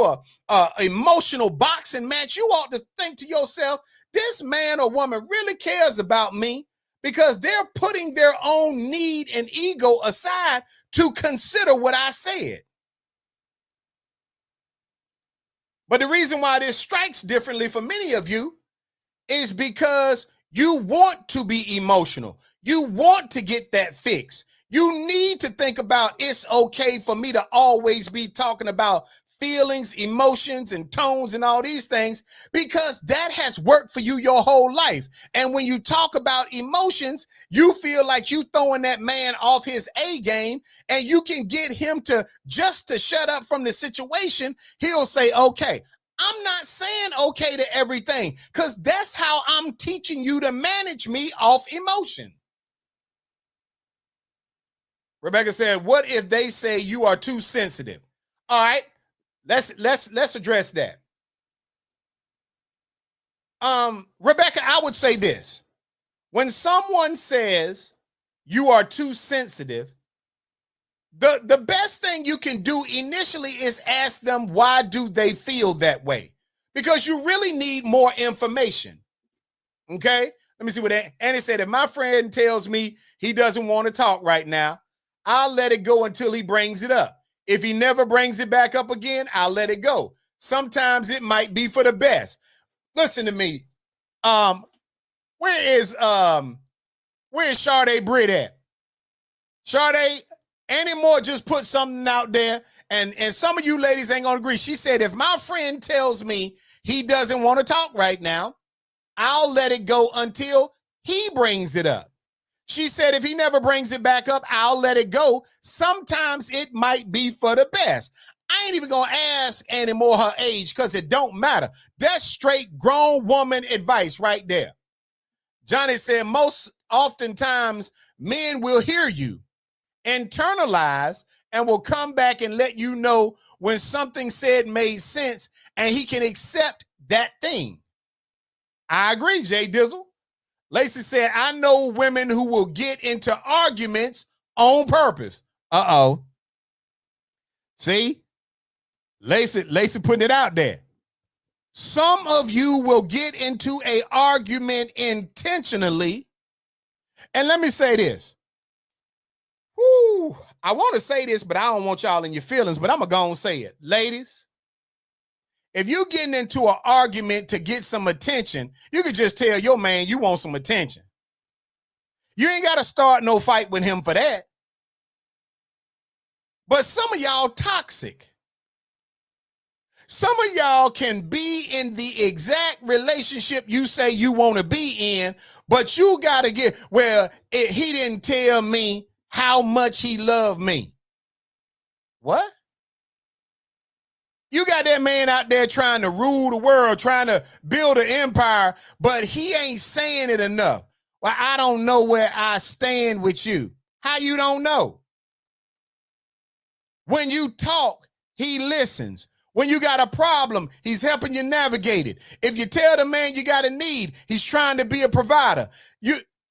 a emotional boxing match, you ought to think to yourself, this man or woman really cares about me, because they're putting their own need and ego aside to consider what I said. But the reason why this strikes differently for many of you is because you want to be emotional. You want to get that fix. You need to think about it's okay for me to always be talking about feelings, emotions, and tones and all these things because that has worked for you your whole life. And when you talk about emotions, you feel like you throwing that man off his A game and you can get him to just to shut up from the situation. He'll say, okay, I'm not saying okay to everything because that's how I'm teaching you to manage me off emotion. Rebecca said, what if they say you are too sensitive? All right, let's address that. Rebecca, I would say this. When someone says you are too sensitive, the best thing you can do initially is ask them why do they feel that way? Because you really need more information. Okay? Let me see what Annie said. If my friend tells me he doesn't want to talk right now, I'll let it go until he brings it up. If he never brings it back up again, I'll let it go. Sometimes it might be for the best. Listen to me. Where is Sade Britt at? Sade, Annie Moore just put something out there, and some of you ladies ain't gonna agree. She said, if my friend tells me he doesn't want to talk right now, I'll let it go until he brings it up. She said, if he never brings it back up, I'll let it go. Sometimes it might be for the best. I ain't even gonna ask Annie Moore her age because it don't matter. That's straight grown woman advice right there. Johnny said, most oftentimes men will hear you, internalize, and will come back and let you know when something said made sense and he can accept that thing. I agree, Jay Dizzle. Lacey said, I know women who will get into arguments on purpose. Uh-oh. See? Lacey putting it out there. Some of you will get into an argument intentionally. And let me say this. Whoo, I want to say this, but I don't want y'all in your feelings, but I'm going to go and say it. Ladies, if you're getting into an argument to get some attention, you could just tell your man you want some attention. You ain't got to start no fight with him for that. But some of y'all toxic. Some of y'all can be in the exact relationship you say you want to be in, but you got to get, well, he didn't tell me how much he loved me. What? You got that man out there trying to rule the world, trying to build an empire, but he ain't saying it enough. Well, I don't know where I stand with you. How you don't know? When you talk, he listens. When you got a problem, he's helping you navigate it. If you tell the man you got a need, he's trying to be a provider.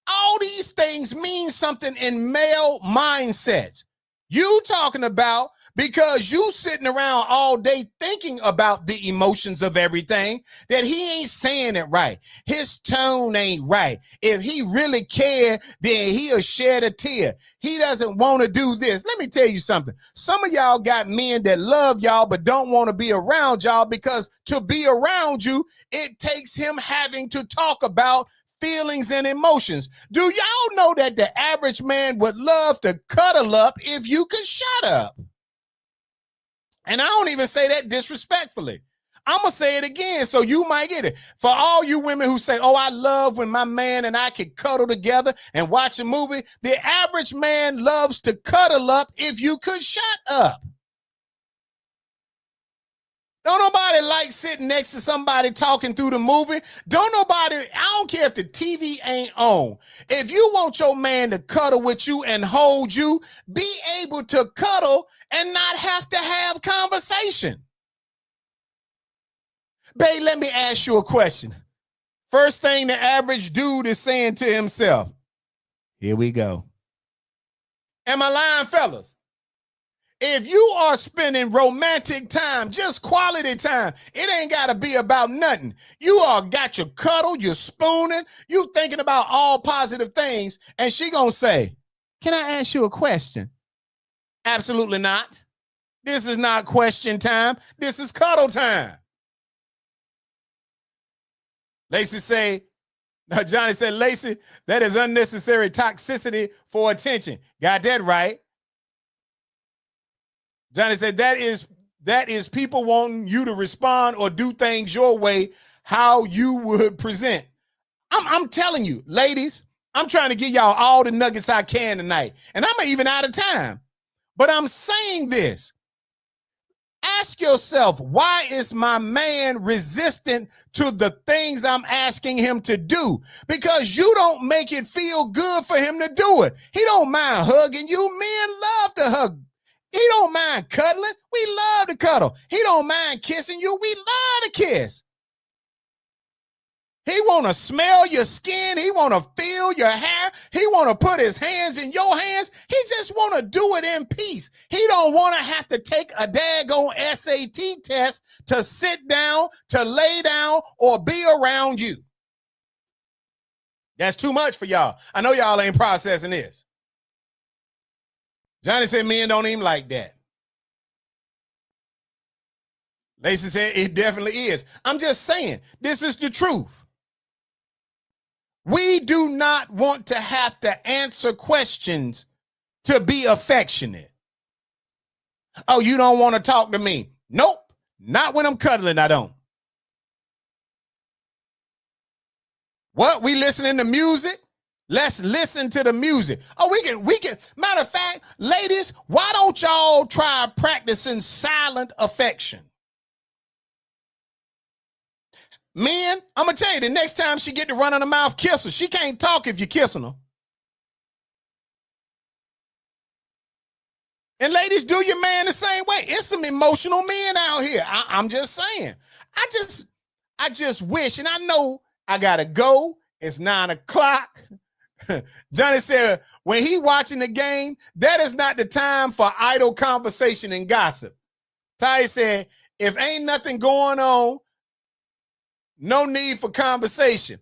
All these things mean something in male mindsets. You talking about because you sitting around all day thinking about the emotions of everything that he ain't saying it right. His tone ain't right. If he really cared, then he'll shed a tear. He doesn't want to do this. Let me tell you something. Some of y'all got men that love y'all but don't want to be around y'all because to be around you, it takes him having to talk about feelings and emotions. Do y'all know that the average man would love to cuddle up if you could shut up? And I don't even say that disrespectfully. I'm going to say it again so you might get it. For all you women who say, oh, I love when my man and I can cuddle together and watch a movie, the average man loves to cuddle up if you could shut up. Don't nobody like sitting next to somebody talking through the movie. I don't care if the TV ain't on. If you want your man to cuddle with you and hold you, be able to cuddle and not have to have conversation. Babe, let me ask you a question. First thing the average dude is saying to himself, here we go. Am I lying, fellas? If you are spending romantic time, just quality time, it ain't got to be about nothing. You all got your cuddle, you're spooning, you thinking about all positive things, and she gonna say, can I ask you a question? Absolutely not. This is not question time. This is cuddle time. Lacey say, Now, Johnny said, Lacey, that is unnecessary toxicity for attention. Got that right. Johnny said, that is people wanting you to respond or do things your way, how you would present. I'm telling you, ladies, I'm trying to give y'all all the nuggets I can tonight. And I'm even out of time. But I'm saying this. Ask yourself, why is my man resistant to the things I'm asking him to do? Because you don't make it feel good for him to do it. He don't mind hugging you. Men love to hug. He don't mind cuddling. We love to cuddle. He don't mind kissing you. We love to kiss. He want to smell your skin. He want to feel your hair. He want to put his hands in your hands. He just want to do it in peace. He don't want to have to take a daggone SAT test to sit down, to lay down, or be around you. That's too much for y'all. I know y'all ain't processing this. Johnny said men don't even like that. Lacey said it definitely is. I'm just saying, this is the truth. We do not want to have to answer questions to be affectionate. Oh, you don't want to talk to me? Nope. Not when I'm cuddling, I don't. What? We listening to music? Let's listen to the music. Oh, we can. Matter of fact, ladies, why don't y'all try practicing silent affection? Men, I'm going to tell you, the next time she get to run on the mouth, kiss her. She can't talk if you're kissing her. And ladies, do your man the same way. It's some emotional men out here. I'm just saying. I just wish, and I know I got to go. It's 9 o'clock. Johnny said, when he watching the game, that is not the time for idle conversation and gossip. Ty said, if ain't nothing going on, no need for conversation.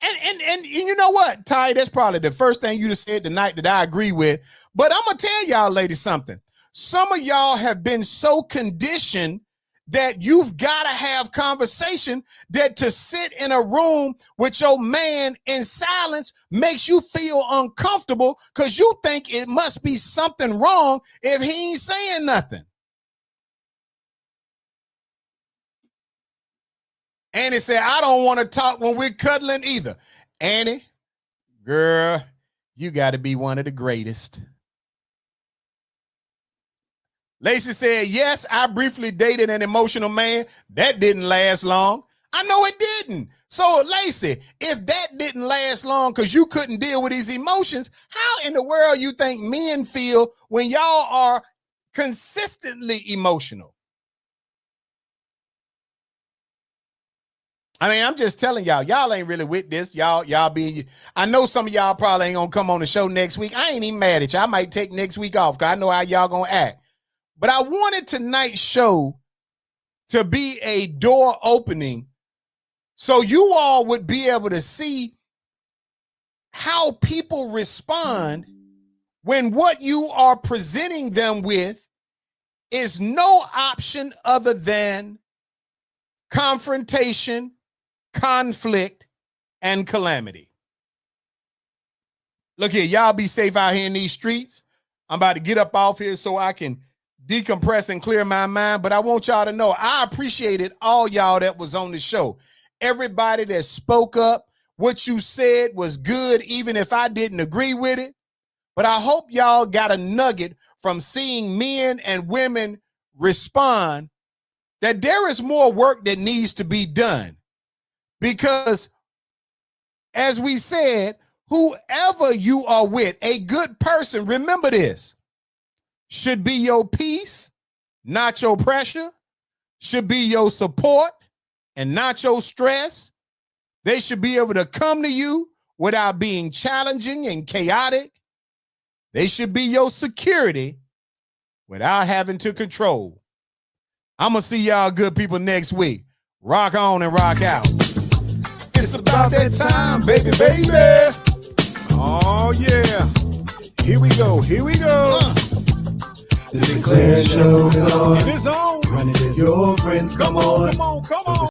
And you know what, Ty, that's probably the first thing you just said tonight that I agree with. But I'm going to tell y'all ladies something. Some of y'all have been so conditioned that you've got to have conversation, that to sit in a room with your man in silence makes you feel uncomfortable because you think it must be something wrong if he ain't saying nothing. Annie said, I don't want to talk when we're cuddling either. Annie, girl, you got to be one of the greatest. Lacey said, yes, I briefly dated an emotional man. That didn't last long. I know it didn't. So, Lacey, if that didn't last long because you couldn't deal with his emotions, how in the world you think men feel when y'all are consistently emotional? I mean, I'm just telling y'all ain't really with this. Y'all be, I know some of y'all probably ain't gonna come on the show next week. I ain't even mad at you. I might take next week off because I know how y'all gonna act. But I wanted tonight's show to be a door opening so you all would be able to see how people respond when what you are presenting them with is no option other than confrontation, conflict, and calamity. Look here, y'all be safe out here in these streets. I'm about to get up off here so I can decompress and clear my mind, but I want y'all to know I appreciated all y'all that was on the show. Everybody that spoke up, what you said was good, even if I didn't agree with it. But I hope y'all got a nugget from seeing men and women respond, that there is more work that needs to be done. Because, as we said, whoever you are with, a good person, remember this, should be your peace, not your pressure, should be your support and not your stress. They should be able to come to you without being challenging and chaotic. They should be your security without having to control. I'm going to see y'all good people next week. Rock on and rock out. It's about that time, baby, baby. Oh, yeah. Here we go. Here we go. The Sinclair Show is on. It is on. Run it with your friends. Come on. Come on.